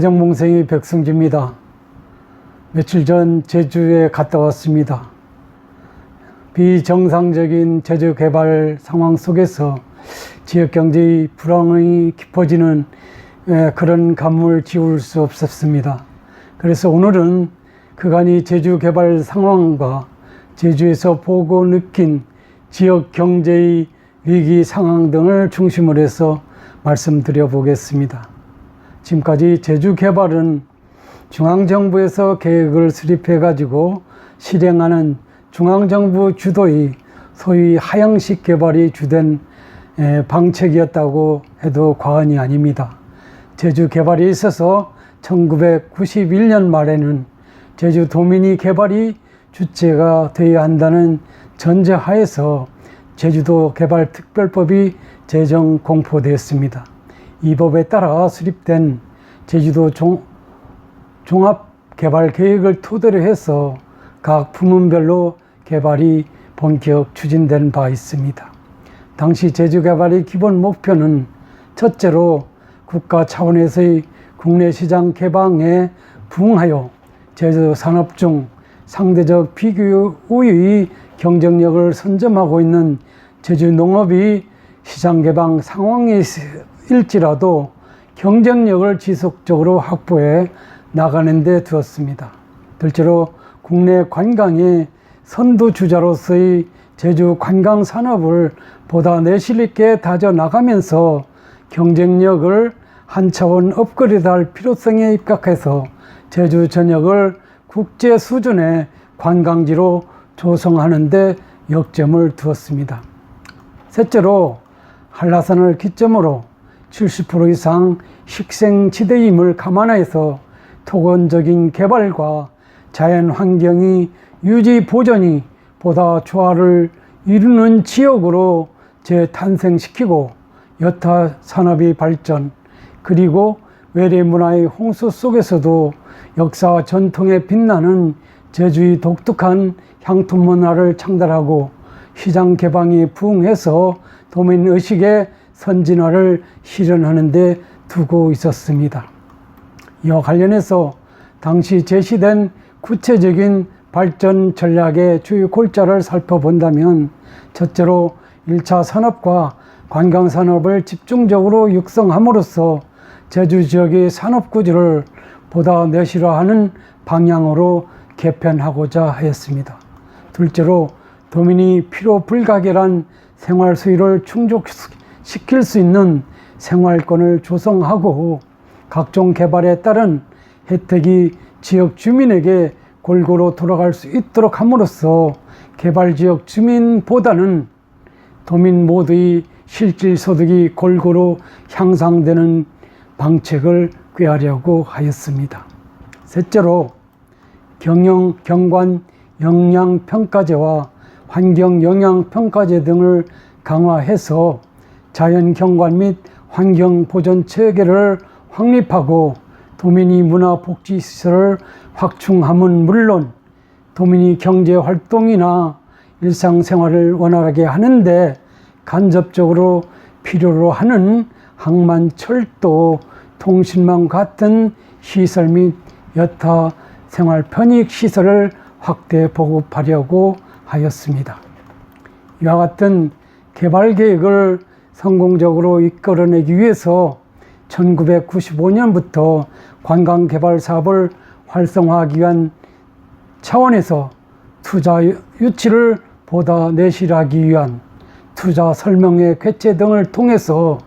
애정몽생이 백승주입니다. 며칠 전 제주에 갔다 왔습니다. 비정상적인 제주 개발 상황 속에서 지역경제의 불황이 깊어지는 그런 감을 지울 수 없었습니다. 그래서 오늘은 그간의 제주 개발 상황과 제주에서 보고 느낀 지역 경제의 위기 상황 등을 중심으로 해서 말씀드려 보겠습니다. 지금까지 제주 개발은 중앙정부에서 계획을 수립해 가지고 실행하는 중앙정부 주도의 소위 하향식 개발이 주된 방책이었다고 해도 과언이 아닙니다. 제주 개발에 있어서 1991년 말에는 제주도민이 개발이 주체가 되어야 한다는 전제하에서 제주도 개발특별법이 제정 공포되었습니다. 이 법에 따라 수립된 제주도 종합개발계획을 토대로 해서 각 부문별로 개발이 본격 추진된 바 있습니다. 당시 제주개발의 기본 목표는 첫째로 국가 차원에서의 국내 시장 개방에 부응하여 제주 산업 중 상대적 비교 우위의 경쟁력을 선점하고 있는 제주 농업이 시장 개방 상황에 일지라도 경쟁력을 지속적으로 확보해 나가는 데 두었습니다. 둘째로 국내 관광의 선두주자로서의 제주 관광 산업을 보다 내실 있게 다져나가면서 경쟁력을 한 차원 업그레이드할 필요성에 입각해서 제주 전역을 국제 수준의 관광지로 조성하는 데 역점을 두었습니다. 셋째로 한라산을 기점으로 70% 이상 식생지대임을 감안해서 토건적인 개발과 자연환경의 유지 보존이 보다 조화를 이루는 지역으로 재탄생시키고 여타 산업의 발전 그리고 외래 문화의 홍수 속에서도 역사 전통에 빛나는 제주의 독특한 향토 문화를 창달하고 시장 개방에 부응해서 도민의식의 선진화를 실현하는 데 두고 있었습니다. 이와 관련해서 당시 제시된 구체적인 발전 전략의 주요 골자를 살펴본다면 첫째로 1차 산업과 관광산업을 집중적으로 육성함으로써 제주 지역의 산업구조를 보다 내실화하는 방향으로 개편하고자 하였습니다. 둘째로 도민이 필요불가결한 생활수요를 충족시킬 수 있는 생활권을 조성하고 각종 개발에 따른 혜택이 지역 주민에게 골고루 돌아갈 수 있도록 함으로써 개발지역 주민보다는 도민 모두의 실질 소득이 골고루 향상되는 방책을 꾀하려고 하였습니다. 셋째로 경관 영향평가제와 환경영향평가제 등을 강화해서 자연경관 및 환경보존 체계를 확립하고 도민이 문화복지시설을 확충함은 물론 도민이 경제활동이나 일상생활을 원활하게 하는데 간접적으로 필요로 하는 항만, 철도, 통신망 같은 시설 및 여타 생활 편익 시설을 확대 보급하려고 하였습니다. 이와 같은 개발 계획을 성공적으로 이끌어내기 위해서 1995년부터 관광개발 사업을 활성화하기 위한 차원에서 투자 유치를 보다 내실하기 위한 투자 설명회 개최 등을 통해서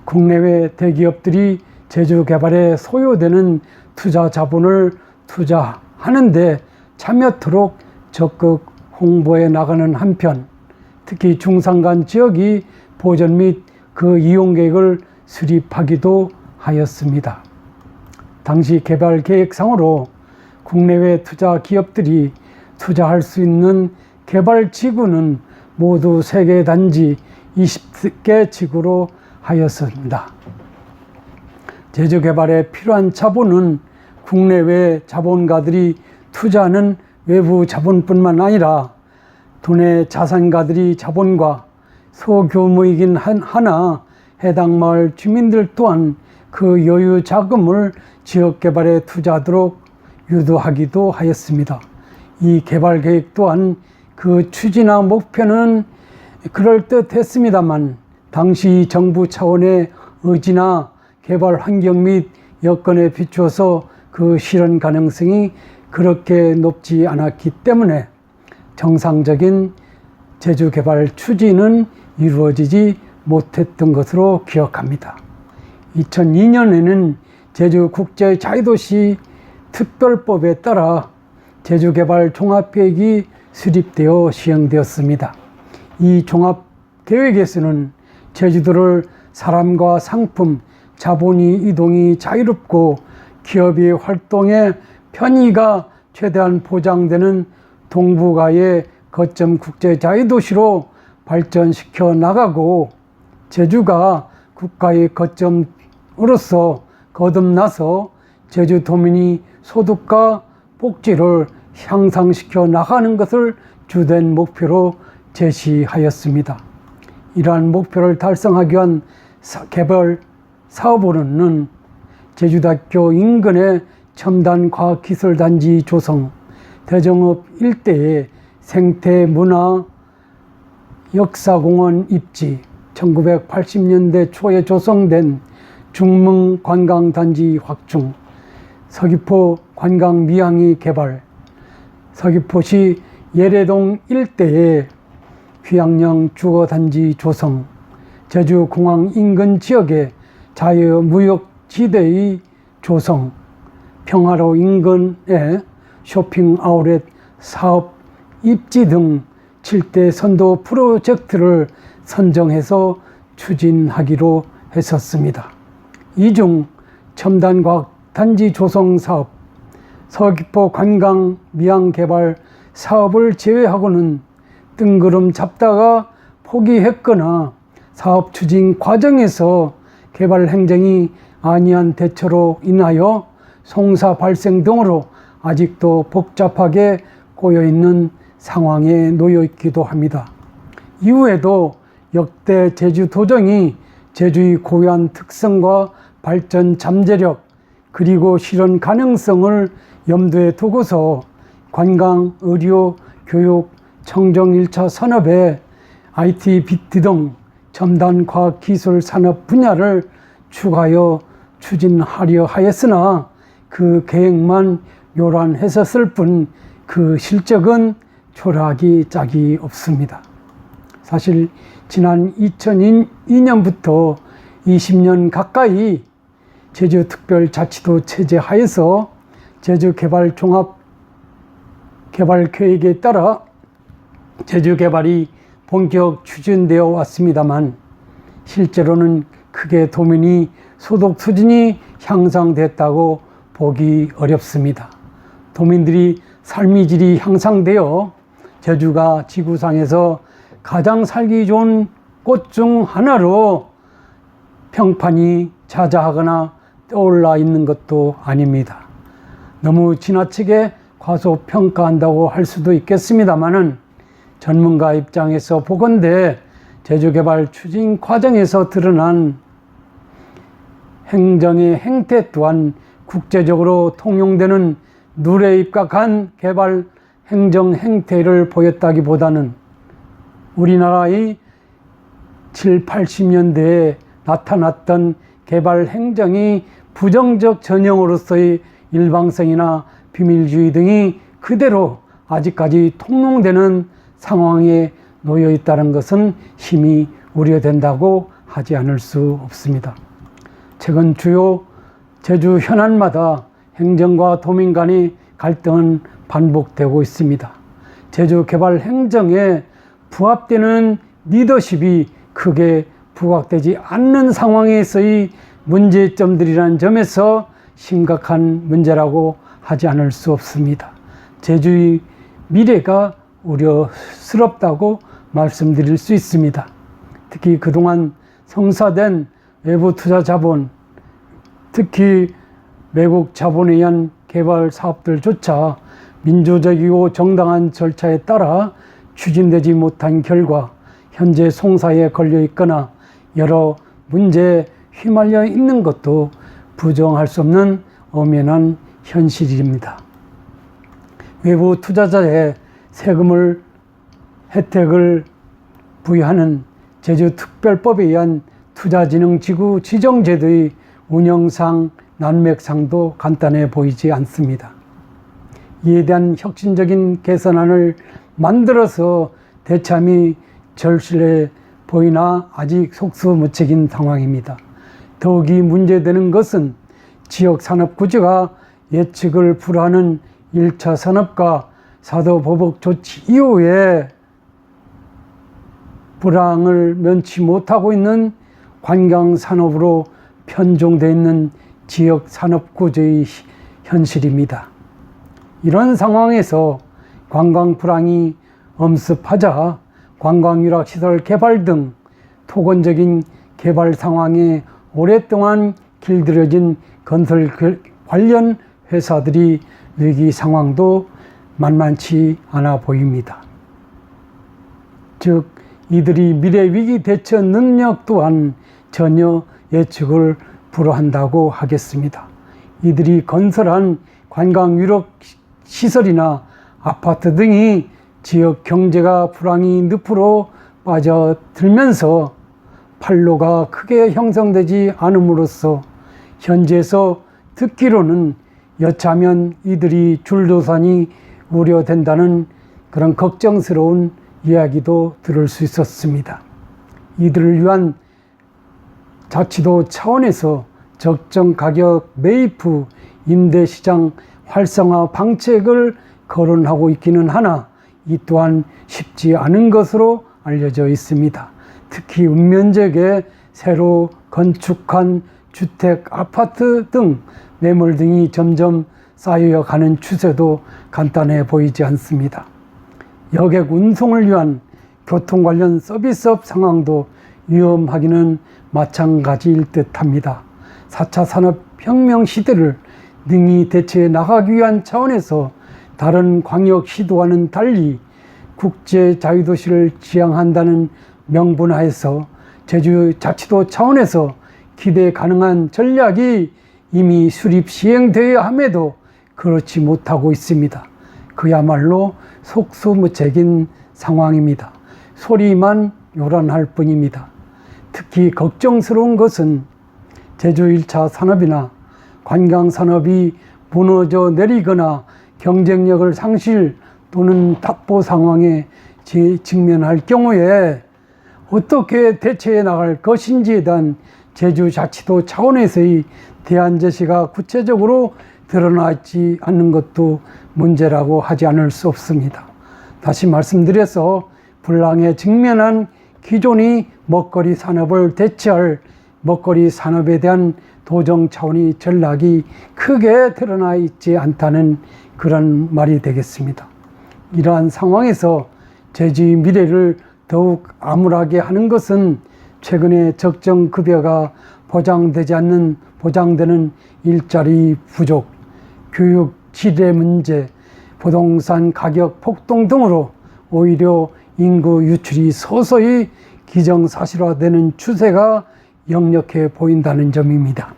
국내외 대기업들이 제주 개발에 소요되는 투자 자본을 투자하는 데 참여토록 적극 홍보해 나가는 한편 특히 중산간 지역이 보전 및 그 이용 계획을 수립하기도 하였습니다. 당시 개발 계획상으로 국내외 투자 기업들이 투자할 수 있는 개발 지구는 모두 세계 단지 20개 지구로 하였습니다. 제주 개발에 필요한 자본은 국내외 자본가들이 투자하는 외부 자본뿐만 아니라 도내 자산가들이 자본과 소규모이긴 하나 해당 마을 주민들 또한 그 여유 자금을 지역 개발에 투자하도록 유도하기도 하였습니다. 이 개발 계획 또한 그 취지나 목표는 그럴듯했습니다만 당시 정부 차원의 의지나 개발 환경 및 여건에 비추어서 그 실현 가능성이 그렇게 높지 않았기 때문에 정상적인 제주 개발 추진은 이루어지지 못했던 것으로 기억합니다. 2002년에는 제주국제자유도시 특별법에 따라 제주개발 종합계획이 수립되어 시행되었습니다. 이 종합계획에서는 제주도를 사람과 상품, 자본이 이동이 자유롭고 기업의 활동의 편의가 최대한 보장되는 동북아의 거점 국제자유도시로 발전시켜 나가고 제주가 국가의 거점으로서 거듭나서 제주도민이 소득과 복지를 향상시켜 나가는 것을 주된 목표로 제시하였습니다. 이러한 목표를 달성하기 위한 개발 사업으로는 제주대학교 인근의 첨단과학기술단지 조성, 대정읍 일대의 생태문화 역사공원 입지, 1980년대 초에 조성된 중문 관광단지 확충, 서귀포 관광 미항이 개발, 서귀포시 예래동 일대의 휴양령 주거단지 조성, 제주공항 인근 지역의 자유무역지대의 조성, 평화로 인근의 쇼핑 아울렛 사업 입지 등 7대 선도 프로젝트를 선정해서 추진하기로 했었습니다. 이 중 첨단과학 단지 조성 사업, 서귀포 관광 미항 개발 사업을 제외하고는 뜬구름 잡다가 포기했거나 사업 추진 과정에서 개발 행정이 아니한 대처로 인하여 송사 발생 등으로 아직도 복잡하게 꼬여있는 상황에 놓여 있기도 합니다. 이후에도 역대 제주도정이 제주의 고유한 특성과 발전 잠재력 그리고 실현 가능성을 염두에 두고서 관광, 의료, 교육, 청정 1차 산업의 IT, BT 등 첨단 과학 기술 산업 분야를 추가하여 추진하려 하였으나 그 계획만 요란했었을 뿐 그 실적은 초라하기 짝이 없습니다. 사실 지난 2002년부터 20년 가까이 제주특별자치도 체제 하에서 제주개발 종합개발계획에 따라 제주개발이 본격 추진되어 왔습니다만 실제로는 크게 도민이 소득 수준이 향상됐다고 보기 어렵습니다. 도민들이 삶의 질이 향상되어 제주가 지구상에서 가장 살기 좋은 곳 중 하나로 평판이 자자하거나 떠올라 있는 것도 아닙니다. 너무 지나치게 과소평가한다고 할 수도 있겠습니다만은 전문가 입장에서 보건대 제주개발 추진 과정에서 드러난 행정의 행태 또한 국제적으로 통용되는 누레 입각한 개발 행정 행태를 보였다기보다는 우리나라의 7, 80년대에 나타났던 개발 행정이 부정적 전형으로서의 일방성이나 비밀주의 등이 그대로 아직까지 통용되는 상황에 놓여 있다는 것은 심히 우려된다고 하지 않을 수 없습니다. 최근 주요 제주 현안마다 행정과 도민 간의 갈등은 반복되고 있습니다. 제주 개발 행정에 부합되는 리더십이 크게 부각되지 않는 상황에서의 문제점들이라는 점에서 심각한 문제라고 하지 않을 수 없습니다. 제주의 미래가 우려스럽다고 말씀드릴 수 있습니다. 특히 그동안 성사된 외부 투자 자본, 특히 외국 자본에 의한 개발 사업들조차 민주적이고 정당한 절차에 따라 추진되지 못한 결과 현재 송사에 걸려 있거나 여러 문제 휘말려 있는 것도 부정할 수 없는 엄연한 현실입니다. 외부 투자자의 세금을 혜택을 부여하는 제주특별법에 의한 투자진흥지구 지정제도의 운영상 난맥상도 간단해 보이지 않습니다. 이에 대한 혁신적인 개선안을 만들어서 대참이 절실해 보이나 아직 속수무책인 상황입니다. 더욱이 문제되는 것은 지역 산업 구조가 예측을 불허하는 1차 산업과 사도 보복 조치 이후에 불황을 면치 못하고 있는 관광산업으로 편중되어 있는 지역 산업 구조의 현실입니다. 이런 상황에서 관광 불황이 엄습하자 관광유락시설 개발 등 토건적인 개발 상황에 오랫동안 길들여진 건설 관련 회사들이 위기 상황도 만만치 않아 보입니다. 즉 이들이 미래 위기 대처 능력 또한 전혀 예측을 불허한다고 하겠습니다. 이들이 건설한 관광 유럽 시설이나 아파트 등이 지역 경제가 불황이 늪으로 빠져들면서 판로가 크게 형성되지 않음으로써 현지에서 듣기로는 여차하면 이들이 줄도산이 우려된다는 그런 걱정스러운 이야기도 들을 수 있었습니다. 이들을 위한 자치도 차원에서 적정 가격 매입 후 임대시장 활성화 방책을 거론하고 있기는 하나 이 또한 쉽지 않은 것으로 알려져 있습니다. 특히 읍면지역에 새로 건축한 주택, 아파트 등 매물 등이 점점 쌓여가는 추세도 간단해 보이지 않습니다. 여객 운송을 위한 교통 관련 서비스업 상황도 위험하기는 마찬가지일 듯합니다. 4차 산업혁명 시대를 능히 대체해 나가기 위한 차원에서 다른 광역시도와는 달리 국제자유도시를 지향한다는 명분하에서 제주자치도 차원에서 기대 가능한 전략이 이미 수립 시행되어야 함에도 그렇지 못하고 있습니다. 그야말로 속수무책인 상황입니다. 소리만 요란할 뿐입니다. 특히 걱정스러운 것은 제주 1차 산업이나 관광산업이 무너져 내리거나 경쟁력을 상실 또는 답보 상황에 직면할 경우에 어떻게 대처해 나갈 것인지에 대한 제주자치도 차원에서의 대안 제시가 구체적으로 드러나지 않는 것도 문제라고 하지 않을 수 없습니다. 다시 말씀드려서 불황에 직면한 기존의 먹거리 산업을 대체할 먹거리 산업에 대한 도정 차원의 전략이 크게 드러나 있지 않다는 그런 말이 되겠습니다. 이러한 상황에서 제주의 미래를 더욱 암울하게 하는 것은 최근에 적정 급여가 보장되는 일자리 부족, 교육 질의 문제, 부동산 가격 폭등 등으로 오히려 인구 유출이 서서히 기정사실화되는 추세가 역력해 보인다는 점입니다.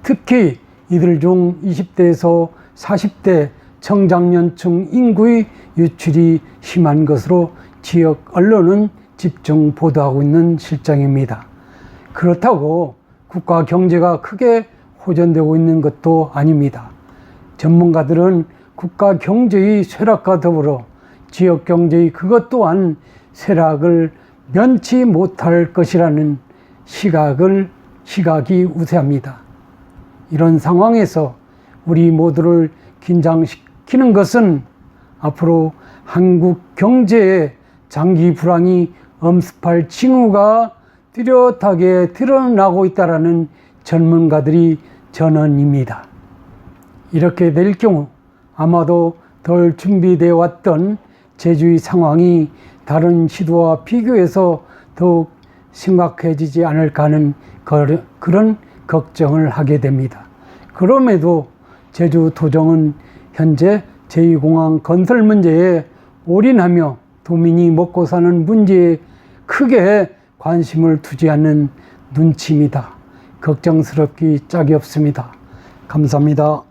특히 이들 중 20대에서 40대 청장년층 인구의 유출이 심한 것으로 지역 언론은 집중 보도하고 있는 실정입니다. 그렇다고 국가 경제가 크게 호전되고 있는 것도 아닙니다. 전문가들은 국가 경제의 쇠락과 더불어 지역 경제의 그것 또한 쇠락을 면치 못할 것이라는 시각이 우세합니다. 이런 상황에서 우리 모두를 긴장시키는 것은 앞으로 한국 경제의 장기 불황이 엄습할 징후가 뚜렷하게 드러나고 있다는 전문가들이 전언입니다. 이렇게 될 경우 아마도 덜 준비되어 왔던 제주의 상황이 다른 시도와 비교해서 더욱 심각해지지 않을까 하는 그런 걱정을 하게 됩니다. 그럼에도 제주도정은 현재 제2공항 건설 문제에 올인하며 도민이 먹고 사는 문제에 크게 관심을 두지 않는 눈치입니다. 걱정스럽기 짝이 없습니다. 감사합니다.